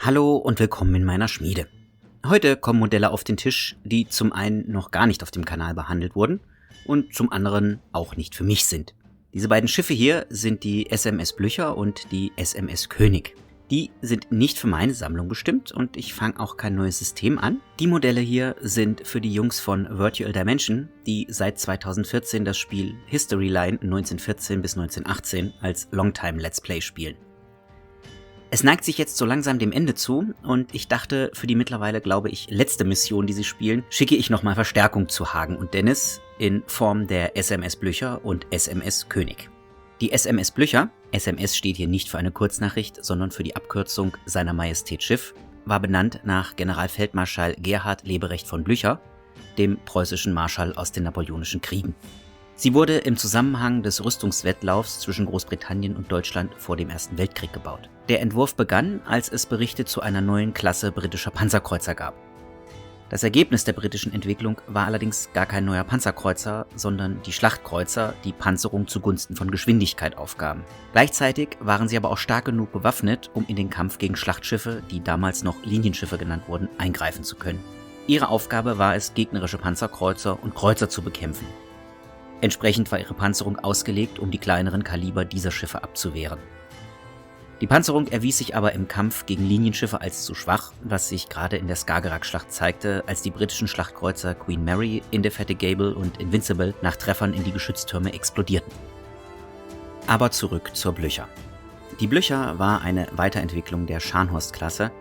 Hallo und willkommen in meiner Schmiede. Heute kommen Modelle auf den Tisch, die zum einen noch gar nicht auf dem Kanal behandelt wurden und zum anderen auch nicht für mich sind. Diese beiden Schiffe hier sind die SMS Blücher und die SMS König. Die sind nicht für meine Sammlung bestimmt und ich fange auch kein neues System an. Die Modelle hier sind für die Jungs von Virtual Dimension, die seit 2014 das Spiel History Line 1914 bis 1918 als Longtime Let's Play spielen. Es neigt sich jetzt so langsam dem Ende zu und ich dachte, für die mittlerweile, glaube ich, letzte Mission, die sie spielen, schicke ich nochmal Verstärkung zu Hagen und Dennis in Form der SMS Blücher und SMS König. Die SMS Blücher, SMS steht hier nicht für eine Kurznachricht, sondern für die Abkürzung Seiner Majestät Schiff, war benannt nach Generalfeldmarschall Gerhard Leberecht von Blücher, dem preußischen Marschall aus den Napoleonischen Kriegen. Sie wurde im Zusammenhang des Rüstungswettlaufs zwischen Großbritannien und Deutschland vor dem Ersten Weltkrieg gebaut. Der Entwurf begann, als es Berichte zu einer neuen Klasse britischer Panzerkreuzer gab. Das Ergebnis der britischen Entwicklung war allerdings gar kein neuer Panzerkreuzer, sondern die Schlachtkreuzer, die Panzerung zugunsten von Geschwindigkeit aufgaben. Gleichzeitig waren sie aber auch stark genug bewaffnet, um in den Kampf gegen Schlachtschiffe, die damals noch Linienschiffe genannt wurden, eingreifen zu können. Ihre Aufgabe war es, gegnerische Panzerkreuzer und Kreuzer zu bekämpfen. Entsprechend war ihre Panzerung ausgelegt, um die kleineren Kaliber dieser Schiffe abzuwehren. Die Panzerung erwies sich aber im Kampf gegen Linienschiffe als zu schwach, was sich gerade in der Skagerrak-Schlacht zeigte, als die britischen Schlachtkreuzer Queen Mary, Indefatigable und Invincible nach Treffern in die Geschütztürme explodierten. Aber zurück zur Blücher. Die Blücher war eine Weiterentwicklung der Scharnhorst-Klasse,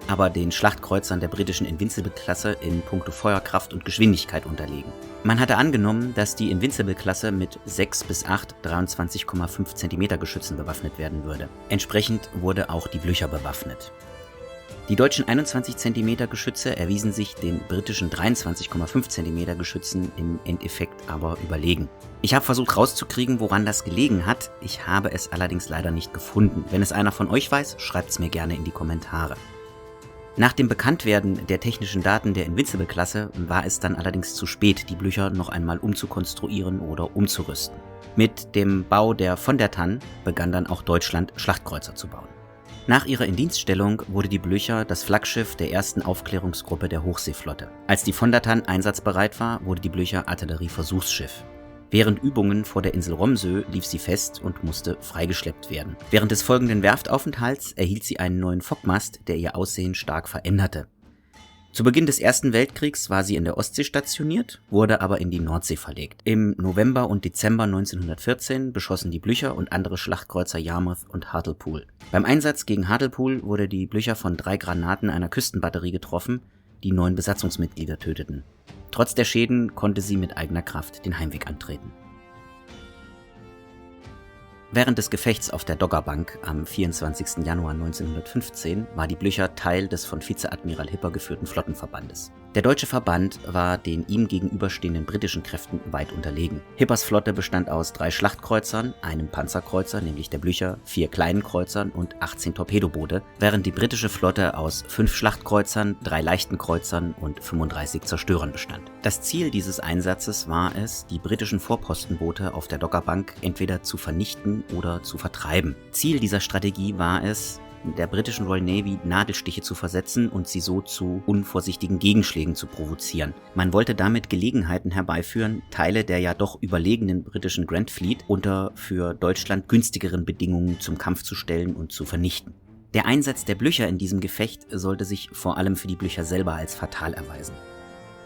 aber den Schlachtkreuzern der britischen Invincible-Klasse in puncto Feuerkraft und Geschwindigkeit unterlegen. Man hatte angenommen, dass die Invincible-Klasse mit 6 bis 8 23,5 cm Geschützen bewaffnet werden würde. Entsprechend wurde auch die Blücher bewaffnet. Die deutschen 21 cm Geschütze erwiesen sich den britischen 23,5 cm Geschützen im Endeffekt aber überlegen. Ich habe versucht rauszukriegen, woran das gelegen hat, ich habe es allerdings leider nicht gefunden. Wenn es einer von euch weiß, schreibt es mir gerne in die Kommentare. Nach dem Bekanntwerden der technischen Daten der Invincible-Klasse war es dann allerdings zu spät, die Blücher noch einmal umzukonstruieren oder umzurüsten. Mit dem Bau der Von der Tann begann dann auch Deutschland, Schlachtkreuzer zu bauen. Nach ihrer Indienststellung wurde die Blücher das Flaggschiff der ersten Aufklärungsgruppe der Hochseeflotte. Als die Von der Tann einsatzbereit war, wurde die Blücher Artillerieversuchsschiff. Während Übungen vor der Insel Romsö lief sie fest und musste freigeschleppt werden. Während des folgenden Werftaufenthalts erhielt sie einen neuen Fockmast, der ihr Aussehen stark veränderte. Zu Beginn des Ersten Weltkriegs war sie in der Ostsee stationiert, wurde aber in die Nordsee verlegt. Im November und Dezember 1914 beschossen die Blücher und andere Schlachtkreuzer Yarmouth und Hartlepool. Beim Einsatz gegen Hartlepool wurde die Blücher von 3 Granaten einer Küstenbatterie getroffen, die 9 Besatzungsmitglieder töteten. Trotz der Schäden konnte sie mit eigener Kraft den Heimweg antreten. Während des Gefechts auf der Doggerbank am 24. Januar 1915 war die Blücher Teil des von Vizeadmiral Hipper geführten Flottenverbandes. Der deutsche Verband war den ihm gegenüberstehenden britischen Kräften weit unterlegen. Hippers Flotte bestand aus 3 Schlachtkreuzern, einem Panzerkreuzer, nämlich der Blücher, 4 kleinen Kreuzern und 18 Torpedoboote, während die britische Flotte aus 5 Schlachtkreuzern, 3 leichten Kreuzern und 35 Zerstörern bestand. Das Ziel dieses Einsatzes war es, die britischen Vorpostenboote auf der Doggerbank entweder zu vernichten oder zu vertreiben. Ziel dieser Strategie war es, der britischen Royal Navy Nadelstiche zu versetzen und sie so zu unvorsichtigen Gegenschlägen zu provozieren. Man wollte damit Gelegenheiten herbeiführen, Teile der ja doch überlegenen britischen Grand Fleet unter für Deutschland günstigeren Bedingungen zum Kampf zu stellen und zu vernichten. Der Einsatz der Blücher in diesem Gefecht sollte sich vor allem für die Blücher selber als fatal erweisen.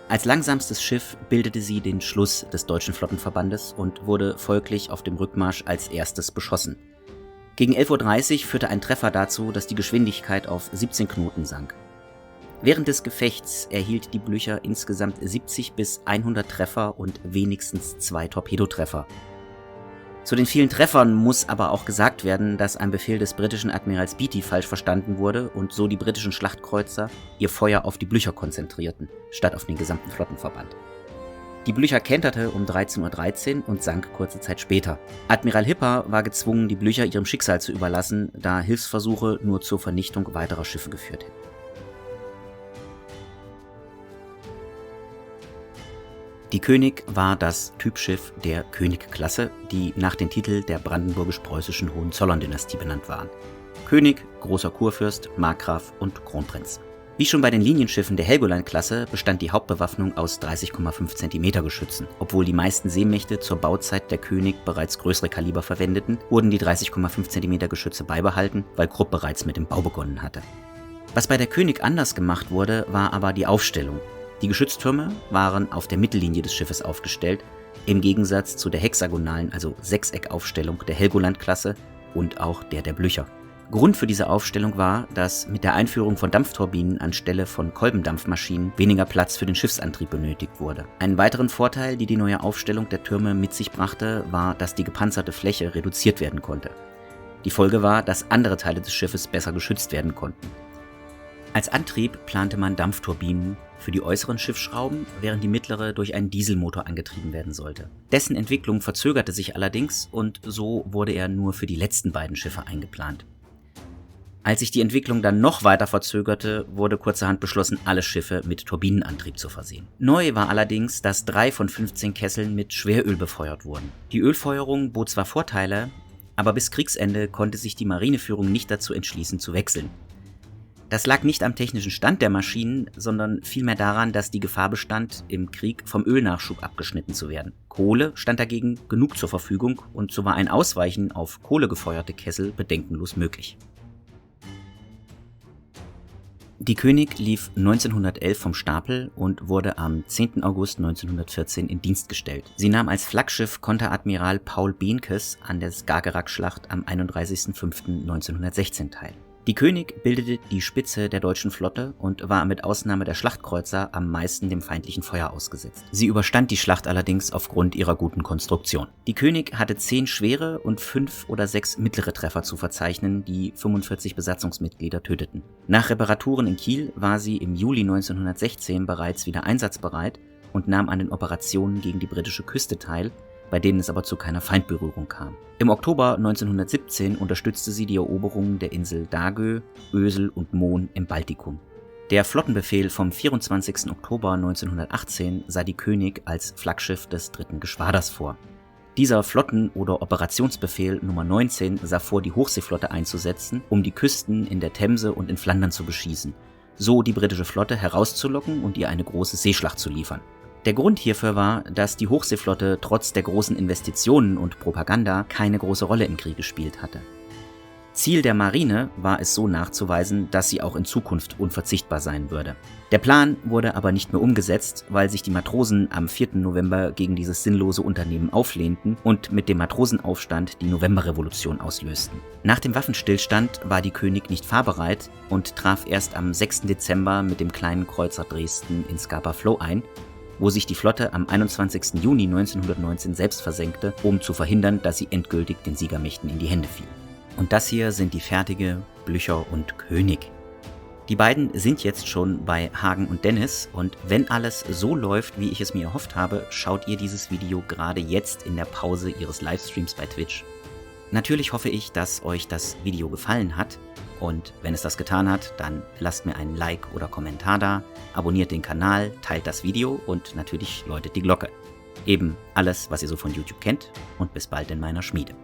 Als langsamstes Schiff bildete sie den Schluss des deutschen Flottenverbandes und wurde folglich auf dem Rückmarsch als erstes beschossen. Gegen 11:30 Uhr führte ein Treffer dazu, dass die Geschwindigkeit auf 17 Knoten sank. Während des Gefechts erhielt die Blücher insgesamt 70 bis 100 Treffer und wenigstens 2 Torpedotreffer. Zu den vielen Treffern muss aber auch gesagt werden, dass ein Befehl des britischen Admirals Beatty falsch verstanden wurde und so die britischen Schlachtkreuzer ihr Feuer auf die Blücher konzentrierten, statt auf den gesamten Flottenverband. Die Blücher kenterte um 13:13 Uhr und sank kurze Zeit später. Admiral Hipper war gezwungen, die Blücher ihrem Schicksal zu überlassen, da Hilfsversuche nur zur Vernichtung weiterer Schiffe geführt hätten. Die König war das Typschiff der König-Klasse, die nach den Titeln der brandenburgisch-preußischen Hohenzollern-Dynastie benannt waren. König, Großer Kurfürst, Markgraf und Kronprinz. Wie schon bei den Linienschiffen der Helgoland-Klasse bestand die Hauptbewaffnung aus 30,5 cm Geschützen. Obwohl die meisten Seemächte zur Bauzeit der König bereits größere Kaliber verwendeten, wurden die 30,5 cm Geschütze beibehalten, weil Krupp bereits mit dem Bau begonnen hatte. Was bei der König anders gemacht wurde, war aber die Aufstellung. Die Geschütztürme waren auf der Mittellinie des Schiffes aufgestellt, im Gegensatz zu der hexagonalen, also Sechseckaufstellung der Helgoland-Klasse und auch der Blücher. Grund für diese Aufstellung war, dass mit der Einführung von Dampfturbinen anstelle von Kolbendampfmaschinen weniger Platz für den Schiffsantrieb benötigt wurde. Einen weiteren Vorteil, die neue Aufstellung der Türme mit sich brachte, war, dass die gepanzerte Fläche reduziert werden konnte. Die Folge war, dass andere Teile des Schiffes besser geschützt werden konnten. Als Antrieb plante man Dampfturbinen für die äußeren Schiffsschrauben, während die mittlere durch einen Dieselmotor angetrieben werden sollte. Dessen Entwicklung verzögerte sich allerdings und so wurde er nur für die letzten beiden Schiffe eingeplant. Als sich die Entwicklung dann noch weiter verzögerte, wurde kurzerhand beschlossen, alle Schiffe mit Turbinenantrieb zu versehen. Neu war allerdings, dass 3 von 15 Kesseln mit Schweröl befeuert wurden. Die Ölfeuerung bot zwar Vorteile, aber bis Kriegsende konnte sich die Marineführung nicht dazu entschließen, zu wechseln. Das lag nicht am technischen Stand der Maschinen, sondern vielmehr daran, dass die Gefahr bestand, im Krieg vom Ölnachschub abgeschnitten zu werden. Kohle stand dagegen genug zur Verfügung und so war ein Ausweichen auf kohlegefeuerte Kessel bedenkenlos möglich. Die König lief 1911 vom Stapel und wurde am 10. August 1914 in Dienst gestellt. Sie nahm als Flaggschiff Konteradmiral Paul Behnkes an der Skagerrak-Schlacht am 31.05.1916 teil. Die König bildete die Spitze der deutschen Flotte und war mit Ausnahme der Schlachtkreuzer am meisten dem feindlichen Feuer ausgesetzt. Sie überstand die Schlacht allerdings aufgrund ihrer guten Konstruktion. Die König hatte 10 schwere und 5 oder 6 mittlere Treffer zu verzeichnen, die 45 Besatzungsmitglieder töteten. Nach Reparaturen in Kiel war sie im Juli 1916 bereits wieder einsatzbereit und nahm an den Operationen gegen die britische Küste teil, bei denen es aber zu keiner Feindberührung kam. Im Oktober 1917 unterstützte sie die Eroberung der Insel Dagö, Ösel und Mohn im Baltikum. Der Flottenbefehl vom 24. Oktober 1918 sah die König als Flaggschiff des 3. Geschwaders vor. Dieser Flotten- oder Operationsbefehl Nummer 19 sah vor, die Hochseeflotte einzusetzen, um die Küsten in der Themse und in Flandern zu beschießen, so die britische Flotte herauszulocken und ihr eine große Seeschlacht zu liefern. Der Grund hierfür war, dass die Hochseeflotte trotz der großen Investitionen und Propaganda keine große Rolle im Krieg gespielt hatte. Ziel der Marine war es so nachzuweisen, dass sie auch in Zukunft unverzichtbar sein würde. Der Plan wurde aber nicht mehr umgesetzt, weil sich die Matrosen am 4. November gegen dieses sinnlose Unternehmen auflehnten und mit dem Matrosenaufstand die Novemberrevolution auslösten. Nach dem Waffenstillstand war die König nicht fahrbereit und traf erst am 6. Dezember mit dem kleinen Kreuzer Dresden in Scapa Flow ein, wo sich die Flotte am 21. Juni 1919 selbst versenkte, um zu verhindern, dass sie endgültig den Siegermächten in die Hände fiel. Und das hier sind die Fertige, Blücher und König. Die beiden sind jetzt schon bei Hagen und Dennis und wenn alles so läuft, wie ich es mir erhofft habe, schaut ihr dieses Video gerade jetzt in der Pause ihres Livestreams bei Twitch. Natürlich hoffe ich, dass euch das Video gefallen hat. Und wenn es das getan hat, dann lasst mir einen Like oder Kommentar da, abonniert den Kanal, teilt das Video und natürlich läutet die Glocke. Eben alles, was ihr so von YouTube kennt und bis bald in meiner Schmiede.